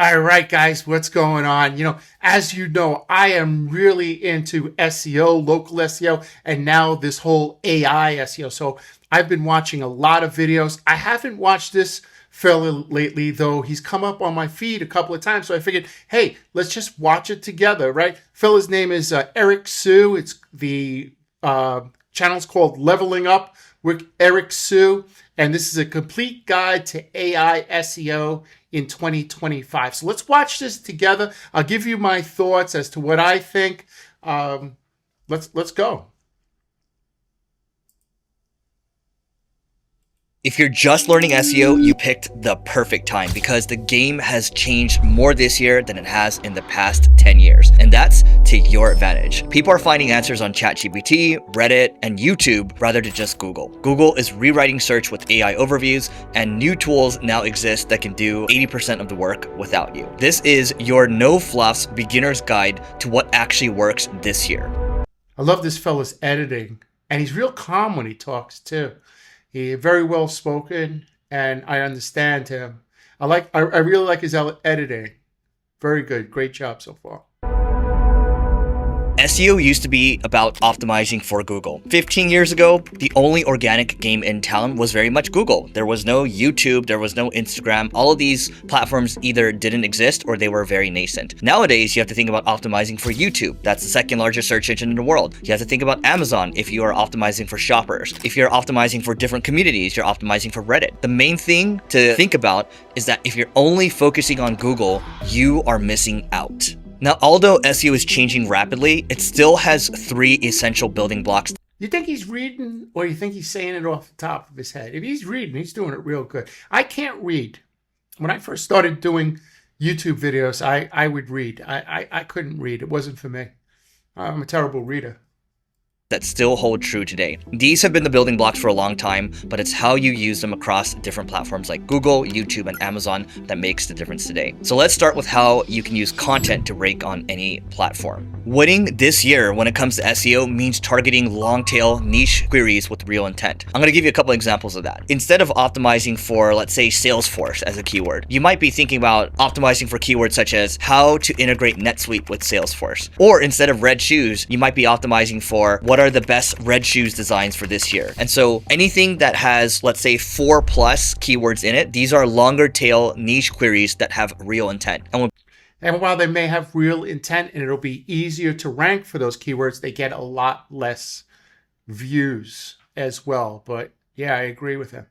All right, guys, what's going on? As you know, I am really into SEO, local SEO, and now this whole AI SEO. So I've been watching a lot of videos. I haven't watched this fella lately, though. He's come up on my feed a couple of times. So I figured, hey, let's just watch it together, right? Fella's name is Eric Sue. It's the channel's called Leveling Up with Eric Sue. And this is a complete guide to AI SEO in 2025. So let's watch this together. I'll give you my thoughts as to what I think. Let's go. If you're just learning SEO, you picked the perfect time because the game has changed more this year than it has in the past 10 years. And that's to your advantage. People are finding answers on ChatGPT, Reddit, and YouTube rather than just Google. Google is rewriting search with AI overviews, and new tools now exist that can do 80% of the work without you. This is your no fluffs beginner's guide to what actually works this year. I love this fella's editing, and he's real calm when he talks too. He's very well spoken, and I understand him. I really like his editing. Very good. Great job so far. SEO used to be about optimizing for Google. 15 years ago, the only organic game in town was very much Google. There was no YouTube, there was no Instagram. All of these platforms either didn't exist or they were very nascent. Nowadays, you have to think about optimizing for YouTube. That's the second largest search engine in the world. You have to think about Amazon if you are optimizing for shoppers. If you're optimizing for different communities, you're optimizing for Reddit. The main thing to think about is that if you're only focusing on Google, you are missing out. Now, although SEO is changing rapidly, it still has three essential building blocks. You think he's reading, or you think he's saying it off the top of his head? If he's reading, he's doing it real good. I can't read. When I first started doing YouTube videos, I would read. I couldn't read. It wasn't for me. I'm a terrible reader. That still hold true today. These have been the building blocks for a long time, but it's how you use them across different platforms like Google, YouTube, and Amazon that makes the difference today. So let's start with how you can use content to rank on any platform. Winning this year when it comes to SEO means targeting long-tail niche queries with real intent. I'm going to give you a couple examples of that. Instead of optimizing for, let's say, Salesforce as a keyword, you might be thinking about optimizing for keywords such as how to integrate NetSuite with Salesforce. Or instead of red shoes, you might be optimizing for what are the best red shoes designs for this year. And so anything that has, let's say, 4+ keywords in it, these are longer tail niche queries that have real intent. And while they may have real intent and it'll be easier to rank for those keywords, they get a lot less views as well. But yeah, I agree with him.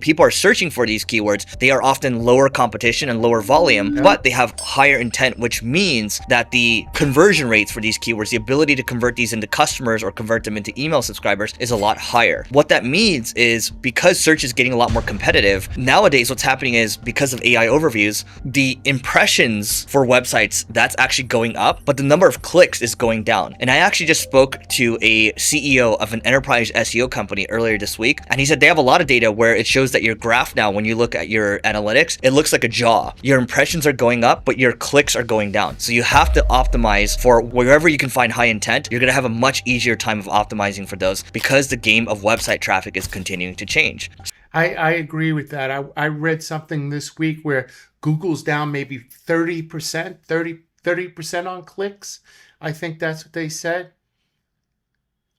People are searching for these keywords. They are often lower competition and lower volume, but they have higher intent, which means that the conversion rates for these keywords, the ability to convert these into customers or convert them into email subscribers, is a lot higher. What that means is because search is getting a lot more competitive, nowadays what's happening is because of AI overviews, the impressions for websites, that's actually going up, but the number of clicks is going down. And I actually just spoke to a CEO of an enterprise SEO company earlier this week, and he said they have a lot of data where it shows that your graph now, when you look at your analytics, it looks like a jaw. Your impressions are going up, but your clicks are going down. So you have to optimize for wherever you can find high intent. You're going to have a much easier time of optimizing for those because the game of website traffic is continuing to change. I agree with that. I read something this week where Google's down maybe 30% on clicks. I think that's what they said.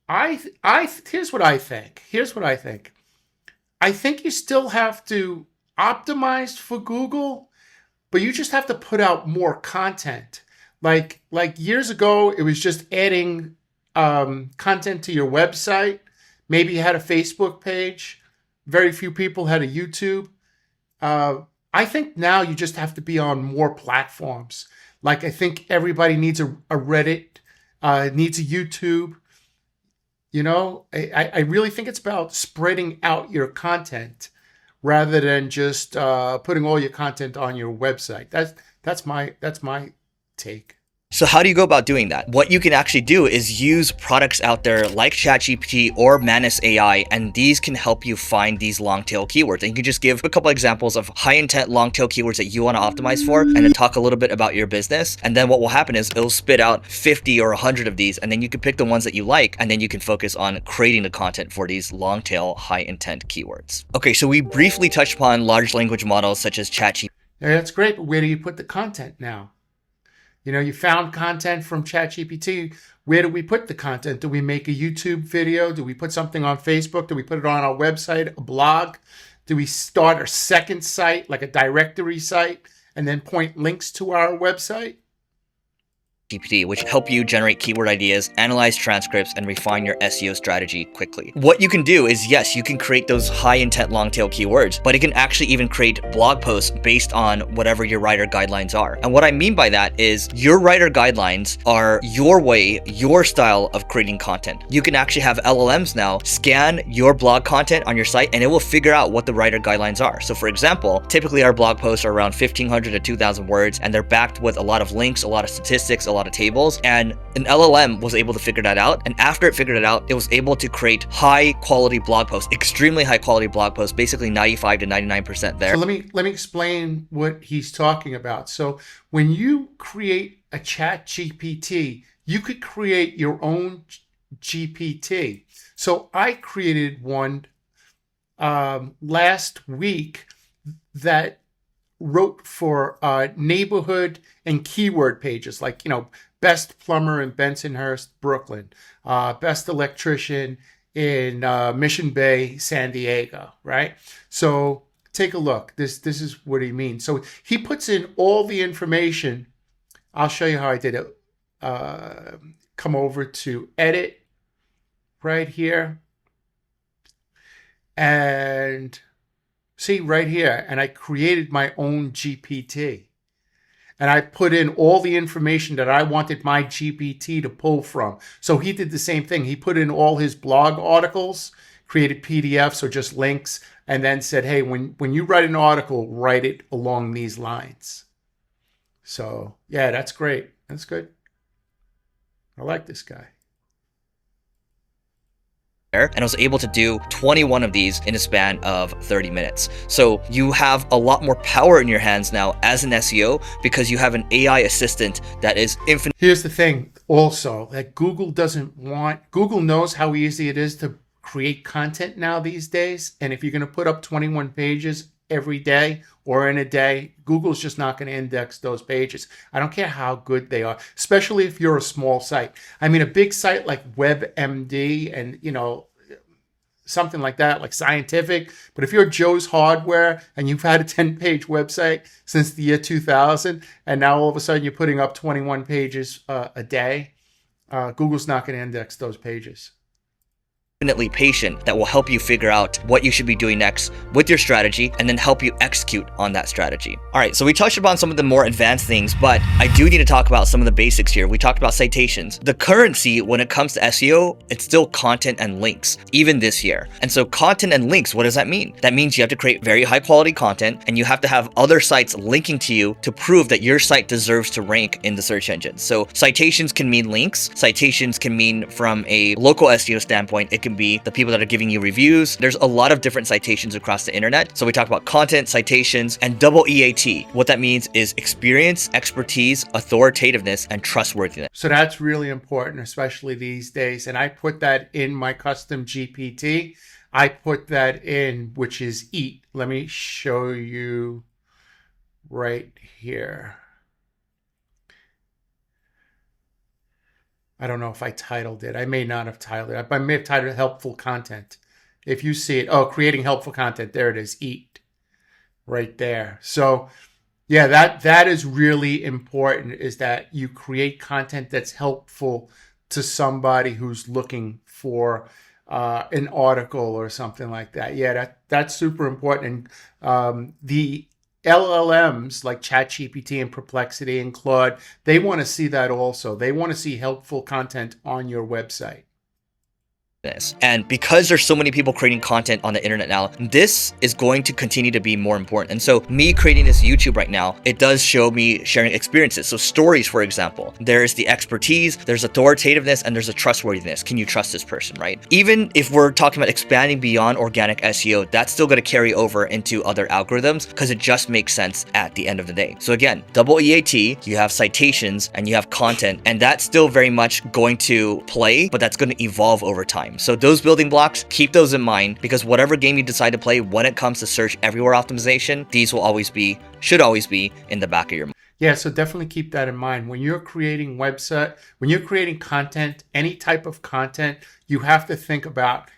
Here's what I think. I think you still have to optimize for Google, but you just have to put out more content. Like years ago, it was just adding content to your website. Maybe you had a Facebook page. Very few people had a YouTube. I think now you just have to be on more platforms. Like I think everybody needs a Reddit, needs a YouTube. I really think it's about spreading out your content rather than just putting all your content on your website. That's my take. So how do you go about doing that? What you can actually do is use products out there like ChatGPT or Manus AI, and these can help you find these long tail keywords. And you can just give a couple examples of high intent long tail keywords that you want to optimize for, and then talk a little bit about your business. And then what will happen is it'll spit out 50 or 100 of these, and then you can pick the ones that you like, and then you can focus on creating the content for these long tail high intent keywords. Okay, so we briefly touched upon large language models such as ChatGPT. Yeah, that's great, but where do you put the content now? You know, you found content from ChatGPT. Where do we put the content? Do we make a YouTube video? Do we put something on Facebook? Do we put it on our website, a blog? Do we start a second site, like a directory site, and then point links to our website? GPT, which help you generate keyword ideas, analyze transcripts, and refine your SEO strategy quickly. What you can do is, yes, you can create those high intent long tail keywords, but it can actually even create blog posts based on whatever your writer guidelines are. And what I mean by that is your writer guidelines are your way, your style of creating content. You can actually have LLMs now scan your blog content on your site, and it will figure out what the writer guidelines are. So for example, typically our blog posts are around 1,500 to 2,000 words, and they're backed with a lot of links, a lot of statistics, a lot of tables, and an LLM was able to figure that out. And after it figured it out, it was able to create high quality blog posts, extremely high quality blog posts, basically 95 to 99% there. So let me explain what he's talking about. So when you create a chat GPT, you could create your own GPT. So I created one last week that wrote for neighborhood and keyword pages, like, you know, best plumber in Bensonhurst, Brooklyn, best electrician in Mission Bay, San Diego, right? So take a look. This is what he means. So he puts in all the information. I'll show you how I did it. Come over to edit right here. And see right here, and I created my own GPT. And I put in all the information that I wanted my GPT to pull from. So he did the same thing. He put in all his blog articles, created PDFs or just links, and then said, hey, when you write an article, write it along these lines. So yeah, that's great. That's good. I like this guy. And I was able to do 21 of these in a span of 30 minutes. So you have a lot more power in your hands now as an SEO because you have an AI assistant that is infinite. Here's the thing also, that Google knows how easy it is to create content now these days. And if you're going to put up 21 pages every day or in a day, Google's just not going to index those pages. I don't care how good they are, especially if you're a small site. I mean, a big site like WebMD and, you know, something like that, like Scientific. But if you're Joe's Hardware and you've had a 10-page website since the year 2000, and now all of a sudden you're putting up 21 pages a day, Google's not going to index those pages. Infinitely patient that will help you figure out what you should be doing next with your strategy and then help you execute on that strategy. All right, so we touched upon some of the more advanced things, but I do need to talk about some of the basics here. We talked about citations. The currency when it comes to SEO, it's still content and links, even this year. And so content and links, what does that mean? That means you have to create very high quality content and you have to have other sites linking to you to prove that your site deserves to rank in the search engine. So citations can mean links. Citations can mean, from a local SEO standpoint, it can be the people that are giving you reviews. There's a lot of different citations across the internet. So we talked about content, citations, and double EAT. What that means is experience, expertise, authoritativeness, and trustworthiness. So that's really important, especially these days. And I put that in my custom GPT. I put that in, which is EAT. Let me show you right here. I don't know if I titled it. I may not have titled it. I may have titled it helpful content. If you see it, oh, creating helpful content, there it is, EAT, right there. So yeah, that is really important, is that you create content that's helpful to somebody who's looking for an article or something like that. Yeah, that's super important. And the LLMs like ChatGPT and Perplexity and Claude, they want to see that also. They want to see helpful content on your website. And because there's so many people creating content on the internet now, this is going to continue to be more important. And so me creating this YouTube right now, it does show me sharing experiences. So stories, for example, there's the expertise, there's authoritativeness, and there's a trustworthiness. Can you trust this person, right? Even if we're talking about expanding beyond organic SEO, that's still going to carry over into other algorithms because it just makes sense at the end of the day. So again, double EAT, you have citations and you have content, and that's still very much going to play, but that's going to evolve over time. time. So those building blocks, keep those in mind, because whatever game you decide to play when it comes to search everywhere optimization, these will always be, should always be in the back of your mind. Yeah, so definitely keep that in mind. When you're creating when you're creating content, any type of content, you have to think about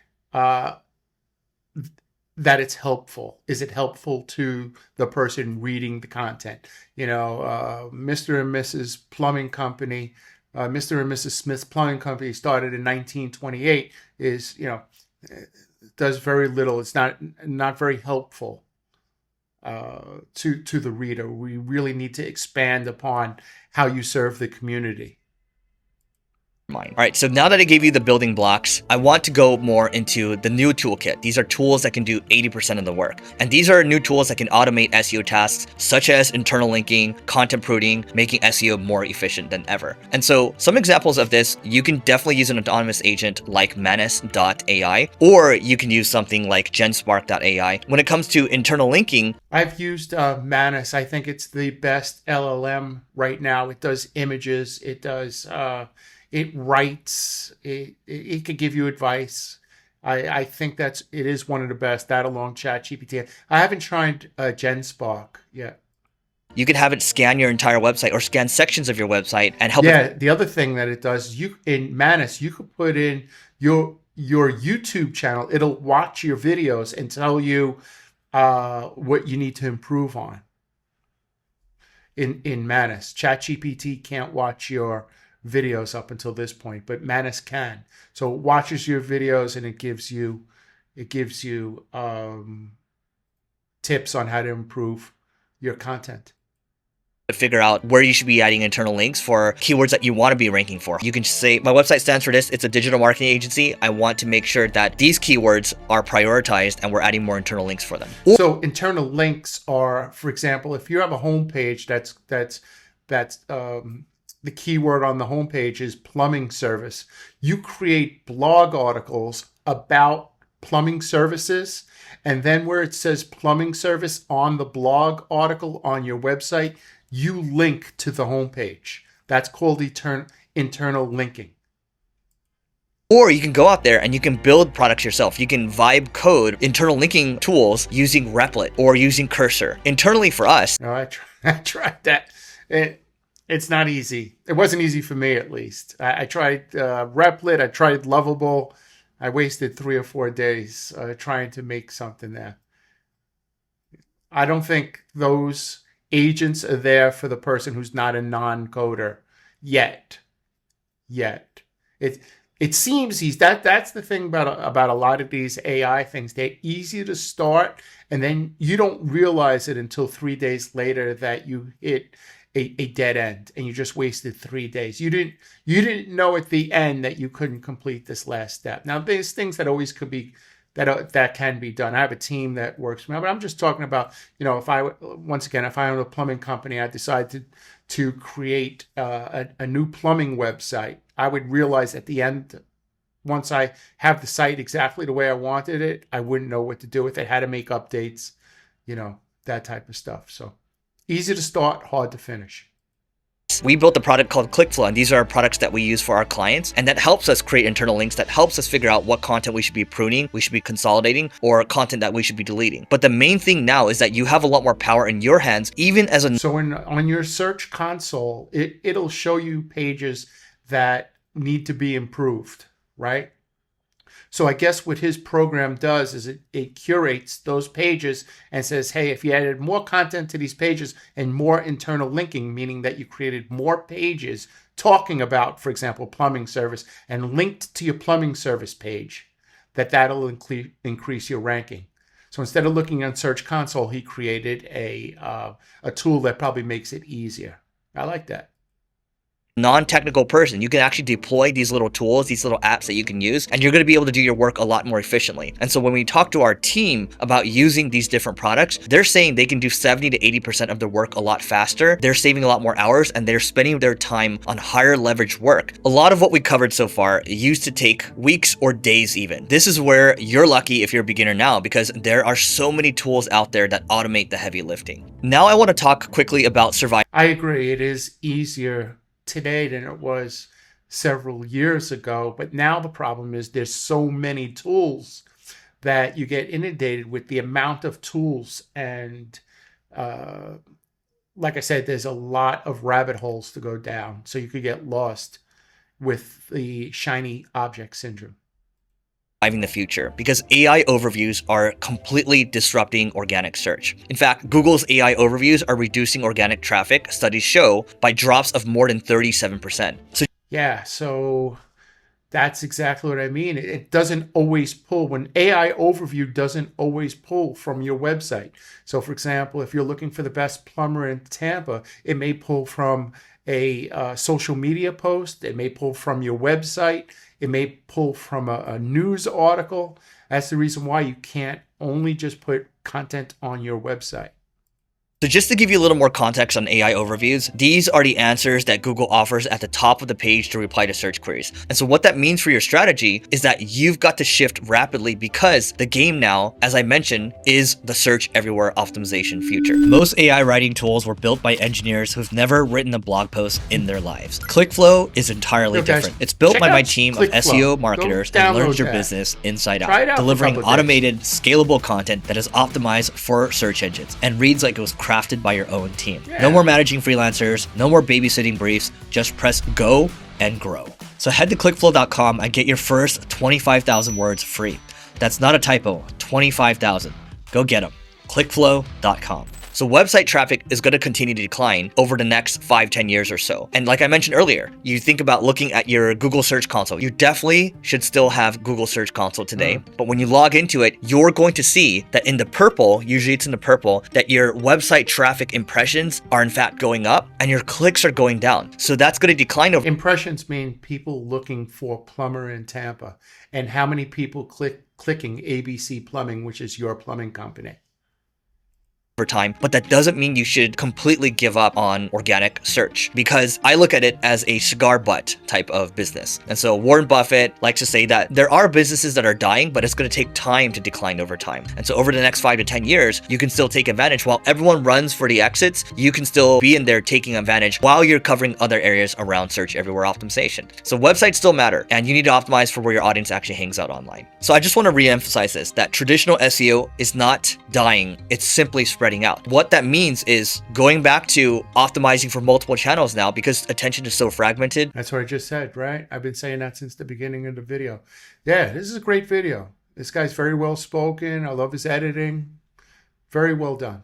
that it's helpful. Is it helpful to the person reading the content? Mr. and Mrs. Plumbing Company, Mr. and Mrs. Smith's Plumbing Company started in 1928 is, does very little. It's not very helpful to the reader. We really need to expand upon how you serve the community. All right, so now that I gave you the building blocks, I want to go more into the new toolkit. These are tools that can do 80% of the work. And these are new tools that can automate SEO tasks, such as internal linking, content pruning, making SEO more efficient than ever. And so some examples of this, you can definitely use an autonomous agent like Manus.ai, or you can use something like Genspark.ai. When it comes to internal linking, I've used Manus. I think it's the best LLM right now. It does images. It does... it writes, it could give you advice. I think it is one of the best, that along ChatGPT. I haven't tried Genspark yet. You can have it scan your entire website or scan sections of your website and help. Yeah, the other thing that it does, in Manus, you could put in your YouTube channel. It'll watch your videos and tell you what you need to improve on. In Manus, ChatGPT can't watch your videos up until this point, but Manus can. So it watches your videos and it gives you tips on how to improve your content. To figure out where you should be adding internal links for keywords that you want to be ranking for. You can just say, my website stands for this. It's a digital marketing agency. I want to make sure that these keywords are prioritized and we're adding more internal links for them. So internal links are, for example, if you have a homepage that's the keyword on the homepage is plumbing service. You create blog articles about plumbing services, and then where it says plumbing service on the blog article on your website, you link to the homepage. That's called internal linking. Or you can go out there and you can build products yourself. You can vibe code internal linking tools using Replit or using Cursor. Internally for us. No, I tried that. It's not easy. It wasn't easy for me, at least. I tried Replit. I tried Lovable. I wasted 3 or 4 days trying to make something there. I don't think those agents are there for the person who's not a non-coder yet. It seems that's the thing about a lot of these AI things. They're easy to start, and then you don't realize it until 3 days later that you hit a dead end and you just wasted 3 days. You didn't know at the end that you couldn't complete this last step. Now there's things that always could be that can be done. I have a team that works for me, but I'm just talking about, if I own a plumbing company, I decide to create a new plumbing website, I would realize at the end, once I have the site exactly the way I wanted it, I wouldn't know what to do with it, how to make updates, that type of stuff. So easy to start, hard to finish. We built a product called ClickFlow, and these are products that we use for our clients, and that helps us create internal links, that helps us figure out what content we should be pruning, we should be consolidating, or content that we should be deleting. But the main thing now is that you have a lot more power in your hands, even as a... So on your search console, it'll show you pages that need to be improved, right? So I guess what his program does is it curates those pages and says, hey, if you added more content to these pages and more internal linking, meaning that you created more pages talking about, for example, plumbing service and linked to your plumbing service page, that'll increase your ranking. So instead of looking on Search Console, he created a tool that probably makes it easier. I like that. Non-technical person, you can actually deploy these little tools, these little apps that you can use, and you're going to be able to do your work a lot more efficiently. And so when we talk to our team about using these different products, they're saying they can do 70 to 80% of their work a lot faster. They're saving a lot more hours, and they're spending their time on higher leverage work. A lot of what we covered so far used to take weeks or days even. This is where you're lucky if you're a beginner now, because there are so many tools out there that automate the heavy lifting. Now I want to talk quickly about survival. I agree. It is easier today than it was several years ago. But now the problem is there's so many tools that you get inundated with the amount of tools. And like I said, there's a lot of rabbit holes to go down. So you could get lost with the shiny object syndrome. In the future, because AI overviews are completely disrupting organic search. In fact, Google's AI overviews are reducing organic traffic, studies show, by drops of more than 37%. So that's exactly what I mean. It doesn't always pull. When AI overview doesn't always pull from your website. So for example, if you're looking for the best plumber in Tampa, it may pull from a social media post. It may pull from your website. It may pull from a news article. That's the reason why you can't only just put content on your website. So just to give you a little more context on AI overviews, these are the answers that Google offers at the top of the page to reply to search queries. And so what that means for your strategy is that you've got to shift rapidly, because the game now, as I mentioned, is the search everywhere optimization future. Most AI writing tools were built by engineers who've never written a blog post in their lives. ClickFlow is entirely different. It's built by my team of SEO marketers and learns your business inside out, delivering automated, scalable content that is optimized for search engines and reads like it was crafted by your own team. No more managing freelancers, no more babysitting briefs, just press go and grow. So head to clickflow.com and get your first 25,000 words free. That's not a typo, 25,000. Go get them. clickflow.com. So website traffic is going to continue to decline over the next 5-10 years or so. And like I mentioned earlier, you think about looking at your Google Search Console. You definitely should still have Google Search Console today. But when you log into it, you're going to see that in the purple, usually it's in the purple, that your website traffic impressions are in fact going up and your clicks are going down. So that's going to decline over. Impressions mean people looking for plumber in Tampa. And how many people clicking ABC Plumbing, which is your plumbing company? Over time, but that doesn't mean you should completely give up on organic search, because I look at it as a cigar butt type of business. And so Warren Buffett likes to say that there are businesses that are dying, but it's going to take time to decline over time. And so over the next 5 to 10 years, you can still take advantage. While everyone runs for the exits, you can still be in there taking advantage while you're covering other areas around search everywhere optimization. So websites still matter, and you need to optimize for where your audience actually hangs out online. So I just want to re-emphasize this, that traditional SEO is not dying. It's simply spreading out. What that means is going back to optimizing for multiple channels now, because attention is so fragmented. That's what I just said, right? I've been saying that since the beginning of the video. Yeah, this is a great video. This guy's very well spoken. I love his editing. Very well done.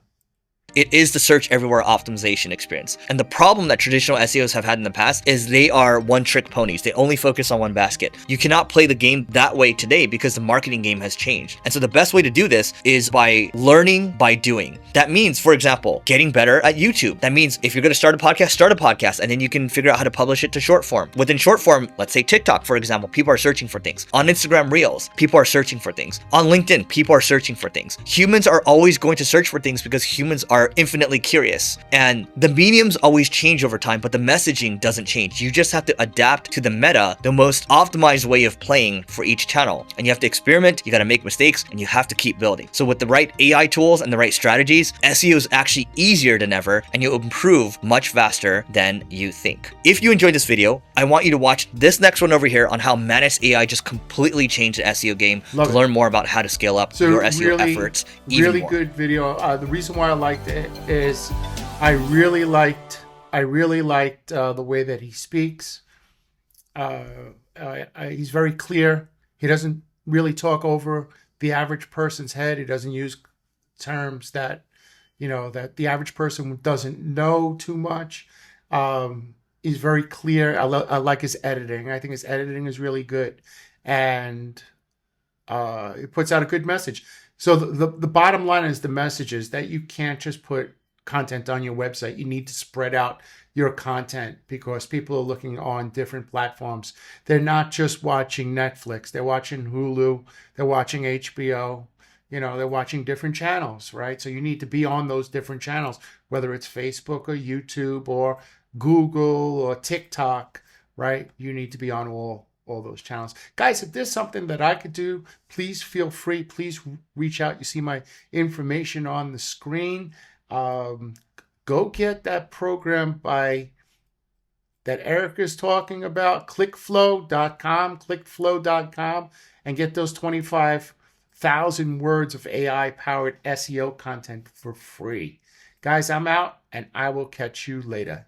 It is the search everywhere optimization experience. And the problem that traditional SEOs have had in the past is they are one-trick ponies. They only focus on one basket. You cannot play the game that way today because the marketing game has changed. And so the best way to do this is by learning by doing. That means, for example, getting better at YouTube. That means if you're going to start a podcast, and then you can figure out how to publish it to short form. Within short form, let's say TikTok, for example, people are searching for things. On Instagram Reels, people are searching for things. On LinkedIn, people are searching for things. Humans are always going to search for things because humans are infinitely curious, and the mediums always change over time, but the messaging doesn't change. You just have to adapt to the meta, the most optimized way of playing for each channel, and you have to experiment, you got to make mistakes, and you have to keep building. So with the right AI tools and the right strategies, SEO is actually easier than ever, and you'll improve much faster than you think. If you enjoyed this video, I want you to watch this next one over here on how Manus AI just completely changed the SEO game to learn more about how to scale up your SEO efforts even more. Good video. The reason why I liked it is I really liked the way that he speaks. He's very clear. He doesn't really talk over the average person's head. He doesn't use terms that that the average person doesn't know too much. He's very clear. I like his editing. I think his editing is really good, and it puts out a good message. So the bottom line is the message is that you can't just put content on your website. You need to spread out your content because people are looking on different platforms. They're not just watching Netflix. They're watching Hulu. They're watching HBO. They're watching different channels, right? So you need to be on those different channels, whether it's Facebook or YouTube or Google or TikTok, right? You need to be on all those channels. Guys, if there's something that I could do, please feel free. Please reach out. You see my information on the screen. Go get that program that that Eric is talking about, clickflow.com, and get those 25,000 words of AI-powered SEO content for free. Guys, I'm out, and I will catch you later.